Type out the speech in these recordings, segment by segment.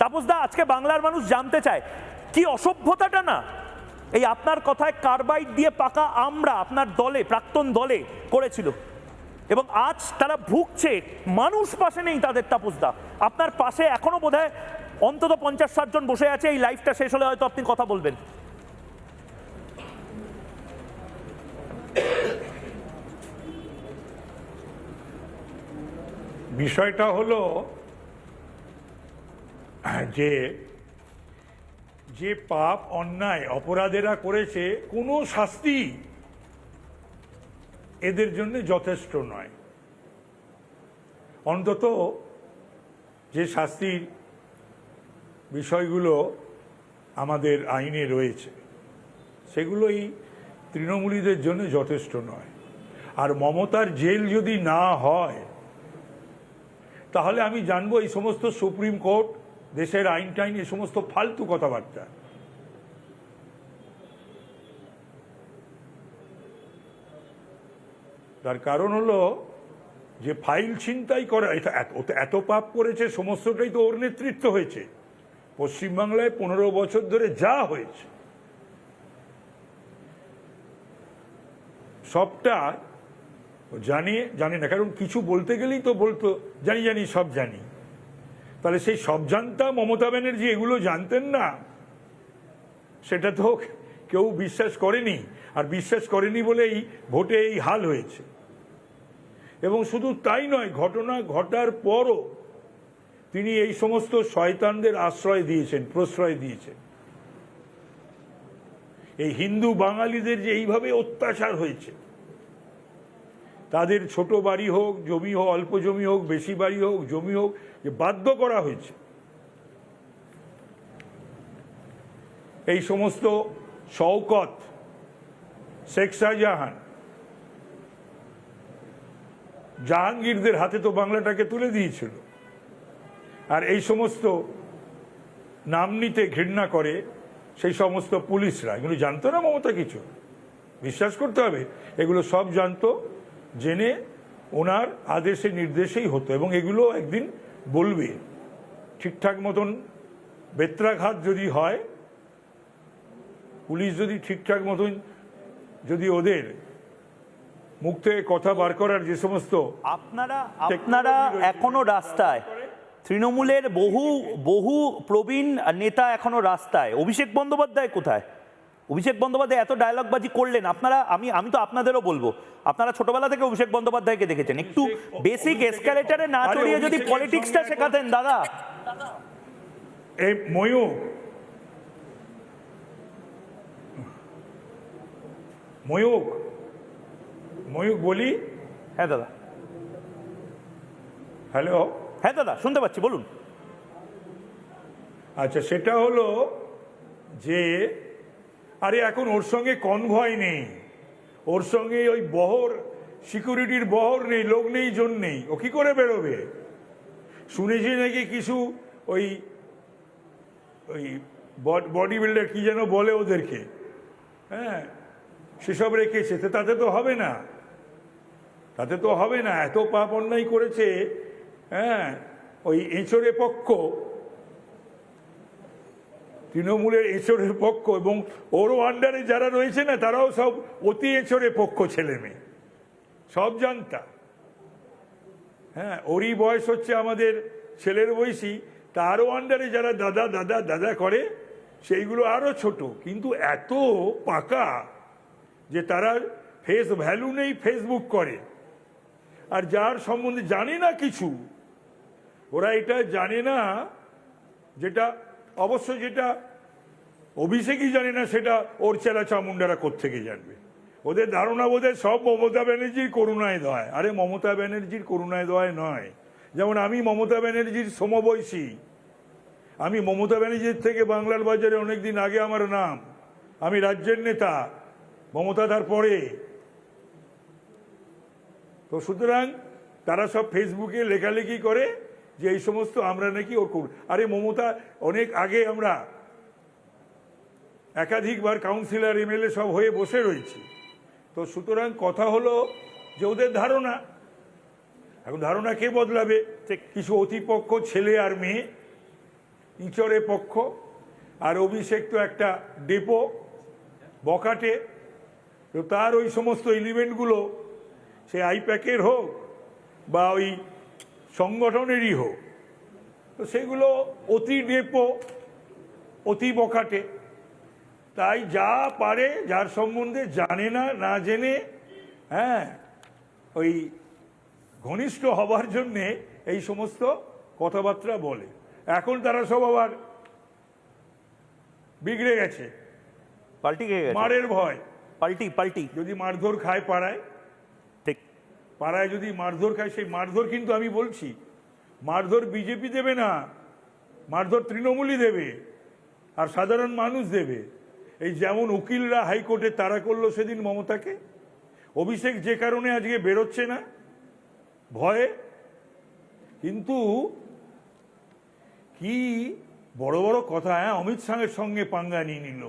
তাপসদা, আজকে বাংলার মানুষ জানতে চায় কি অসভ্যতাটা না এই আপনার কথায় কার্বাইড দিয়ে পাকা আমরা আপনার দলে, প্রাক্তন দলে করেছিল, এবং আজ তারা ভুগছে, মানুষ পাশে নেই তাদের। তাপসদা, আপনার পাশে এখনো বোধহয় অন্তত 50-60 জন বসে আছে। এই লাইফটা শেষ হলে হয়তো আপনি কথা বলবেন। বিষয়টা হলো যে যে পাপ অন্যায় অপরাধেরা করেছে কোনো শাস্তি এদের জন্য যথেষ্ট নয়। অন্তত যে শাস্তির বিষয়গুলো আমাদের আইনে রয়েছে সেগুলোই তৃণমূলীদের জন্য যথেষ্ট নয়। আর মমতার জেল যদি না হয় তাহলে আমি জানবো এই সমস্ত সুপ্রিম কোর্ট, দেশের আইন টাইন, এই সমস্ত ফালতু কথাবার্তা। তার কারণ হলো যে ফাইল ছিনতাই করা, এত পাপ করেছে, সমস্তটাই তো ওর নেতৃত্ব হয়েছে। পশ্চিমবাংলায় 15 বছর ধরে যা হয়েছে সবটা জানি না, কারণ কিছু বলতে গেলেই তো বলতো জানি সব জানি। তাহলে সেই সব জানতা মমতা ব্যানার্জি এগুলো জানতেন না, সেটা তো কেউ বিশ্বাস করেনি। আর বিশ্বাস করেনি বলেই ভোটে এই হাল হয়েছে। এবং শুধু তাই নয়, ঘটনা ঘটার পরও তিনি এই সমস্ত শয়তানদের আশ্রয় দিয়েছেন, প্রশ্রয় দিয়েছেন। এই হিন্দু বাঙালিদের যে এইভাবে অত্যাচার হয়েছে, তাদের ছোট বাড়ি হোক, জমি হোক, অল্প জমি হোক, বেশি বাড়ি হোক, জমি হোক, যে বাধ্য করা হয়েছে। এই সমস্ত শওকত, শেখ শাহজাহান, জাহাঙ্গীরদের হাতে তো বাংলাটাকে তুলে দিয়েছিল। আর এই সমস্ত নাম নিতে ঘৃণা করে সেই সমস্ত পুলিশরা, এগুলো জানতো না মমতা কিছু? বিশ্বাস করতে হবে, এগুলো সব জানতো, জেনে ওনার আদেশে নির্দেশেই হতো। এবং এগুলো একদিন বলবে, ঠিকঠাক মতন বেত্রাঘাত যদি হয়, পুলিশ যদি ঠিকঠাক মতন যদি ওদের মুখ থেকে কথা বার করার যে সমস্ত, আপনারা এখনো রাস্তায়, তৃণমূলের বহু প্রবীণ নেতা এখনো রাস্তায়। অভিষেক বন্দ্যোপাধ্যায় কোথায়? অভিষেক বন্দ্যোপাধ্যায় এত ডায়লগবাজি করলেন। আপনারা, আমি তো আপনাদেরও বলবো, আপনারা ছোটবেলা থেকে অভিষেক বন্দ্যোপাধ্যায়কে দেখেছেন, একটু বেসিক এসকালেটারে না চড়িয়ে যদি পলিটিক্সটা শেখাতেন দাদা। এই ময়ূক বলি। হ্যাঁ দাদা। হ্যালো। হ্যাঁ দাদা, শুনতে পাচ্ছি, বলুন। আচ্ছা, সেটা হলো যে আরে এখন ওর সঙ্গে কনভয় নেই, ওর সঙ্গে ওই বহর, সিকিউরিটির বহর নেই, লোক নেই, জন নেই, ও কি করে বেরোবে? শুনেছি নাকি কিছু ওই বডি বিল্ডার কি যেন বলে ওদেরকে, হ্যাঁ, সেসব রেখেছে। তাতে তো হবে না, তাতে তো হবে না। এত পাপ অন্যায় করেছে, হ্যাঁ, ওই এঁচড়ে পক্ষ, তৃণমূলের এঁচড়ের পক্ষ, এবং ওরও আন্ডারে যারা রয়েছে না, তারাও সব অতি এঁচড়ে পক্ষ ছেলে মেয়ে, সব জানতা। হ্যাঁ, ওরই বয়স হচ্ছে আমাদের ছেলের বয়সী, তারও আন্ডারে যারা দাদা দাদা দাদা করে, সেইগুলো আরও ছোট, কিন্তু এত পাকা যে তারা ফেস ভ্যালু নেই, ফেসবুক করে। আর যার সম্বন্ধে জানে না কিছু, ওরা এটা জানে না, যেটা অবশ্য যেটা অভিষেকই জানে না, সেটা ওর চেলা চামুন্ডারা কোত্থেকে জানবে? ওদের ধারণা বোধহয় সব মমতা ব্যানার্জির করুণায় দয়। আরে মমতা ব্যানার্জির করুণায় দয় নয়। যেমন আমি মমতা ব্যানার্জির সমবয়সী, আমি মমতা ব্যানার্জির থেকে বাংলার বাজারে অনেকদিন আগে আমার নাম, আমি রাজ্যের নেতা, মমতা তারপরে। তো সুতরাং তারা সব ফেসবুকে লেখালেখি করে যে এই সমস্ত আমরা নাকি ওর করুন। আরে মমতা অনেক আগে আমরা একাধিকবার কাউন্সিলর, এমএলএ সব হয়ে বসে রয়েছি। তো সুতরাং কথা হলো যে ওদের ধারণা, এখন ধারণা কে বদলাবে? কিছু অতিপক্ষ ছেলে আর মেয়ে, ইচরে পক্ষ, আর অভিষেক তো একটা ডেপো বকাটে, তো তার ওই সমস্ত এলিমেন্টগুলো সে আইপ্যাকের হোক বা ওই সংগঠনেরই হোক, তো সেগুলো অতি ডেপো, অতি বকাটে। তাই যা পারে, যার সম্বন্ধে জানে না, না জেনে, হ্যাঁ, ওই ঘনিষ্ঠ হবার জন্যে এই সমস্ত কথাবার্তা বলে। এখন তারা সব আবার বিগড়ে গেছে, পাল্টি খেয়ে গেছে, মারের ভয়। পাল্টি যদি মারধর খায় পাড়ায়, ঠিক। পাড়ায় যদি মারধর খায়, সেই মারধর কিন্তু আমি বলছি, মারধর বিজেপি দেবে না, মারধর তৃণমূলই দেবে, আর সাধারণ মানুষ দেবে। এই যেমন উকিলরা হাইকোর্টে তাড়া করলো সেদিন মমতাকে, অভিষেক যে কারণে আজকে বেরোচ্ছে না, ভয়ে। কিন্তু কি বড় বড় কথা, হ্যাঁ, অমিত শাহের সঙ্গে পাঙ্গা নিয়ে নিল,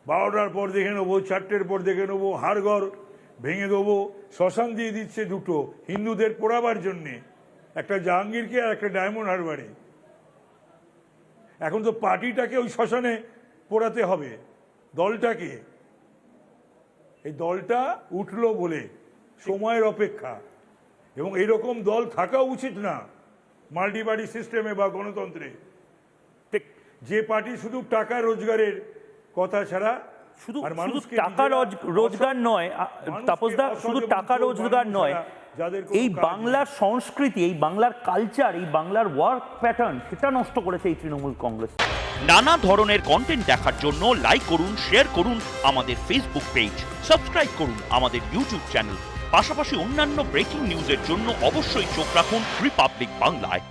12টার পর দেখে নেবো, 4টের পর দেখে নেবো, হাড়ঘর ভেঙে দেবো, শ্মশান দিয়ে দিচ্ছে দুটো হিন্দুদের পোড়াবার জন্যে, একটা জাহাঙ্গীরকে আর একটা ডায়মন্ড হারবারে। এখন তো পার্টিটাকে ওই শ্মশানে পোড়াতে হবে, দলটাকে। এই দলটা উঠলো বলে সময়ের অপেক্ষা, এবং এইরকম দল থাকা উচিত না মাল্টি পার্টি সিস্টেমে বা গণতন্ত্রে। ঠিক। যে পার্টি শুধু টাকা রোজগারের কথা ছাড়া, শুধু আর শুধু মানুষকে টাকা রোজগার নয় তাপসদা, শুধু টাকা রোজগার নয়, এই বাংলার সংস্কৃতি, এই বাংলার কালচার, এই বাংলার ওয়ার্ক প্যাটার্ন, সেটা নষ্ট করেছে এই তৃণমূল কংগ্রেস। নানা ধরনের কন্টেন্ট দেখার জন্য লাইক করুন, শেয়ার করুন আমাদের ফেসবুক পেজ, সাবস্ক্রাইব করুন আমাদের ইউটিউব চ্যানেল। পাশাপাশি অন্যান্য ব্রেকিং নিউজের জন্য অবশ্যই চোখ রাখুন রিপাবলিক বাংলায়।